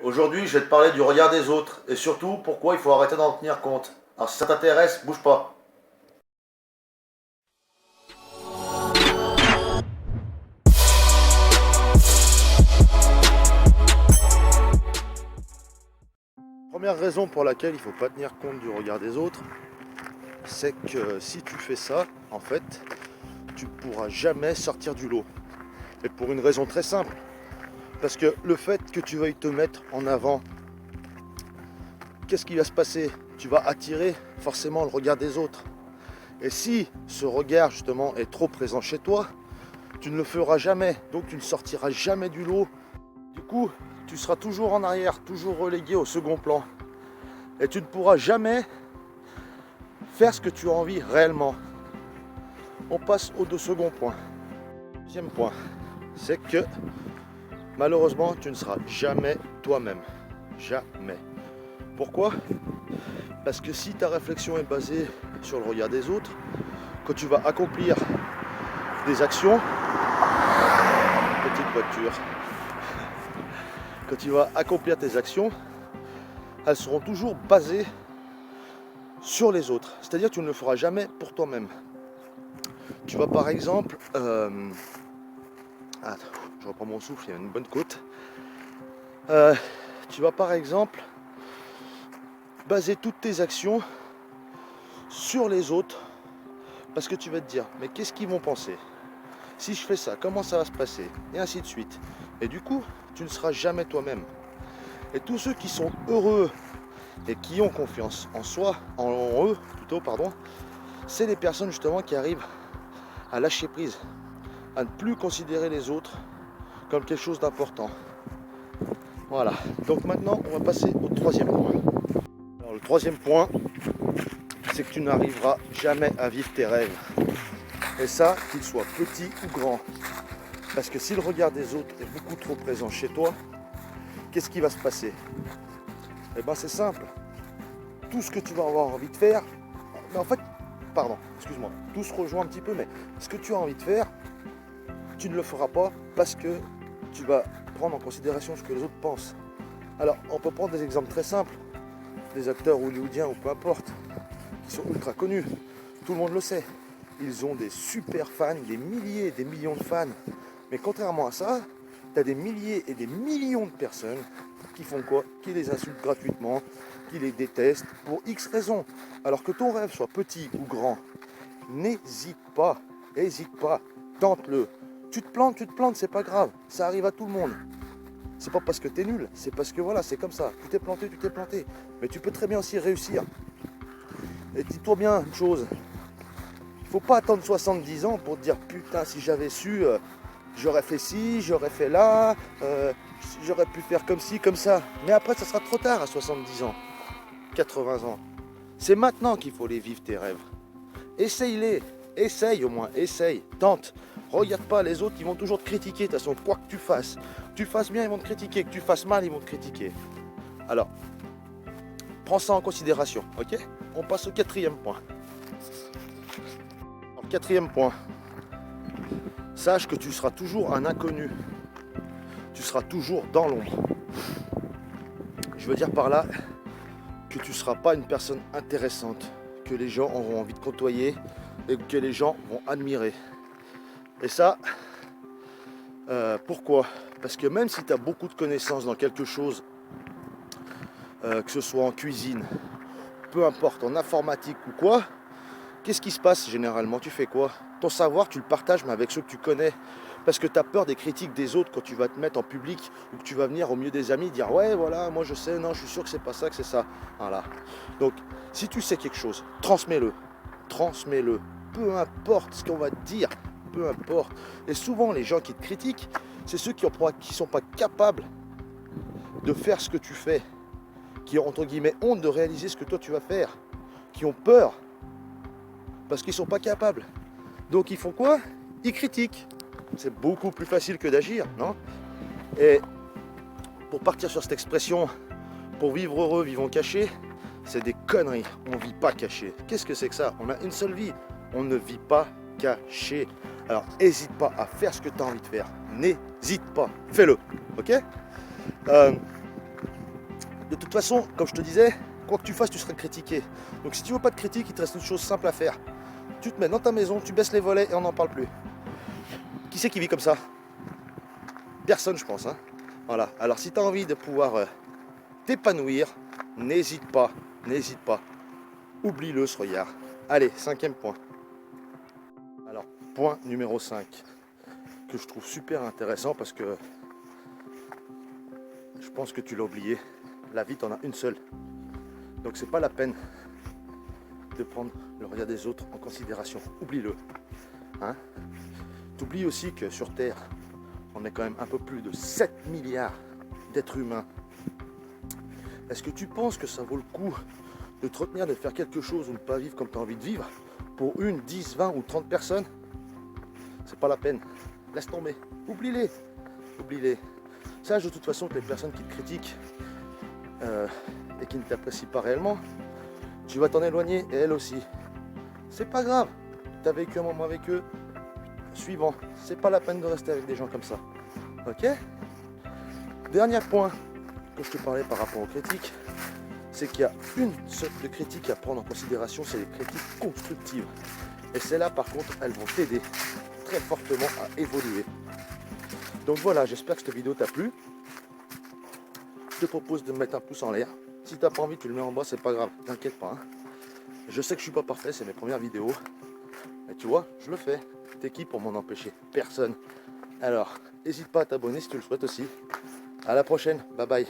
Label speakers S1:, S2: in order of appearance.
S1: Aujourd'hui, je vais te parler du regard des autres et surtout pourquoi il faut arrêter d'en tenir compte. Alors si ça t'intéresse, bouge pas. Première raison pour laquelle il ne faut pas tenir compte du regard des autres, c'est que si tu fais ça, en fait, tu ne pourras jamais sortir du lot. Et pour une raison très simple, parce que le fait que tu veuilles te mettre en avant, qu'est-ce qui va se passer? Tu vas attirer forcément le regard des autres. Et si ce regard justement est trop présent chez toi, tu ne le feras jamais, donc tu ne sortiras jamais du lot. Du coup, tu seras toujours en arrière, toujours relégué au second plan. Et tu ne pourras jamais faire ce que tu as envie réellement. On passe au second point. Deuxième point, c'est que malheureusement, tu ne seras jamais toi-même. Jamais. Pourquoi? Parce que si ta réflexion est basée sur le regard des autres, quand tu vas accomplir des actions, petite voiture, quand tu vas accomplir tes actions, elles seront toujours basées sur les autres. C'est-à-dire que tu ne le feras jamais pour toi-même. Tu vas par exemple... je reprends mon souffle, il y a une bonne côte. Tu vas par exemple baser toutes tes actions sur les autres parce que tu vas te dire, mais qu'est-ce qu'ils vont penser? Si je fais ça, comment ça va se passer? Et ainsi de suite. Et du coup, tu ne seras jamais toi-même. Et tous ceux qui sont heureux et qui ont confiance en soi, en eux plutôt, pardon, c'est les personnes justement qui arrivent à lâcher prise, à ne plus considérer les autres comme quelque chose d'important. Voilà, donc maintenant on va passer au troisième point. Alors le troisième point, c'est que tu n'arriveras jamais à vivre tes rêves. Et ça, qu'ils soient petits ou grands. Parce que si le regard des autres est beaucoup trop présent chez toi, qu'est-ce qui va se passer? Eh bien c'est simple. Tout ce que tu vas avoir envie de faire, mais en fait, pardon, excuse-moi, tout se rejoint un petit peu, mais ce que tu as envie de faire, tu ne le feras pas parce que tu vas prendre en considération ce que les autres pensent. Alors, on peut prendre des exemples très simples, des acteurs hollywoodiens ou peu importe, qui sont ultra connus, tout le monde le sait. Ils ont des super fans, des milliers, des millions de fans. Mais contrairement à ça, tu as des milliers et des millions de personnes qui font quoi? Qui les insultent gratuitement, qui les détestent pour X raisons. Alors que ton rêve soit petit ou grand, n'hésite pas, tente-le. Tu te plantes, c'est pas grave, ça arrive à tout le monde. C'est pas parce que tu es nul, c'est parce que voilà, c'est comme ça. Tu t'es planté. Mais tu peux très bien aussi réussir. Et dis-toi bien une chose, il faut pas attendre 70 ans pour te dire putain, si j'avais su, j'aurais fait ci, j'aurais fait là, j'aurais pu faire comme ci, comme ça. Mais après, ça sera trop tard à 70 ans, 80 ans. C'est maintenant qu'il faut les vivre tes rêves. Essaye-les, essaye au moins, tente. Regarde pas les autres, ils vont toujours te critiquer. De toute façon, quoi que tu fasses bien, ils vont te critiquer, que tu fasses mal, ils vont te critiquer. Alors, prends ça en considération, ok? On passe au quatrième point. Alors, quatrième point, sache que tu seras toujours un inconnu. Tu seras toujours dans l'ombre. Je veux dire par là que tu ne seras pas une personne intéressante, que les gens auront envie de côtoyer et que les gens vont admirer. Et ça, pourquoi? Parce que même si tu as beaucoup de connaissances dans quelque chose, que ce soit en cuisine, peu importe, en informatique ou quoi, qu'est-ce qui se passe généralement? Tu fais quoi? Ton savoir, tu le partages, mais avec ceux que tu connais. Parce que tu as peur des critiques des autres quand tu vas te mettre en public ou que tu vas venir au milieu des amis dire ouais, voilà, moi je sais, non, je suis sûr que c'est pas ça, que c'est ça. Voilà. Donc, si tu sais quelque chose, transmets-le. Transmets-le. Peu importe ce qu'on va te dire, peu importe. Et souvent, les gens qui te critiquent, c'est ceux qui ne sont pas capables de faire ce que tu fais, qui ont entre guillemets honte de réaliser ce que toi tu vas faire, qui ont peur parce qu'ils ne sont pas capables. Donc ils font quoi? Ils critiquent. C'est beaucoup plus facile que d'agir, non? Et pour partir sur cette expression, pour vivre heureux, vivons cachés, c'est des conneries. On ne vit pas caché. Qu'est-ce que c'est que ça? On a une seule vie. On ne vit pas caché. Alors n'hésite pas à faire ce que tu as envie de faire. N'hésite pas. Fais-le. Ok? de toute façon, comme je te disais, quoi que tu fasses, tu seras critiqué. Donc si tu veux pas de critique, il te reste une chose simple à faire. Tu te mets dans ta maison, tu baisses les volets et on n'en parle plus. Qui c'est qui vit comme ça? Personne, je pense. Hein. Voilà. Alors si tu as envie de pouvoir t'épanouir, n'hésite pas, n'hésite pas. Oublie-le ce regard. Allez, 5e point. Alors, point numéro 5, que je trouve super intéressant parce que je pense que tu l'as oublié. La vie, t'en as une seule. Donc c'est pas la peine de prendre le regard des autres en considération. Oublie-le. Hein? T'oublies aussi que sur Terre, on est quand même un peu plus de 7 milliards d'êtres humains. Est-ce que tu penses que ça vaut le coup de te retenir de faire quelque chose ou de ne pas vivre comme tu as envie de vivre pour 1, 10, 20 ou 30 personnes? C'est pas la peine. Laisse tomber. Oublie-les. Oublie-les. Sache de toute façon que les personnes qui te critiquent et qui ne t'apprécient pas réellement, tu vas t'en éloigner et elles aussi. C'est pas grave. Tu as vécu un moment avec eux. Suivant. C'est pas la peine de rester avec des gens comme ça. Ok? Dernier point que je te parlais par rapport aux critiques, c'est qu'il y a une sorte de critique à prendre en considération, c'est les critiques constructives. Et celles-là, par contre, elles vont t'aider très fortement à évoluer. Donc voilà, j'espère que cette vidéo t'a plu. Je te propose de me mettre un pouce en l'air. Si tu n'as pas envie, tu le mets en bas, c'est pas grave, t'inquiète pas. Hein. Je sais que je suis pas parfait, c'est mes premières vidéos. Mais tu vois, je le fais. T'es qui pour m'en empêcher? Personne. Alors, n'hésite pas à t'abonner si tu le souhaites aussi. À la prochaine, bye bye.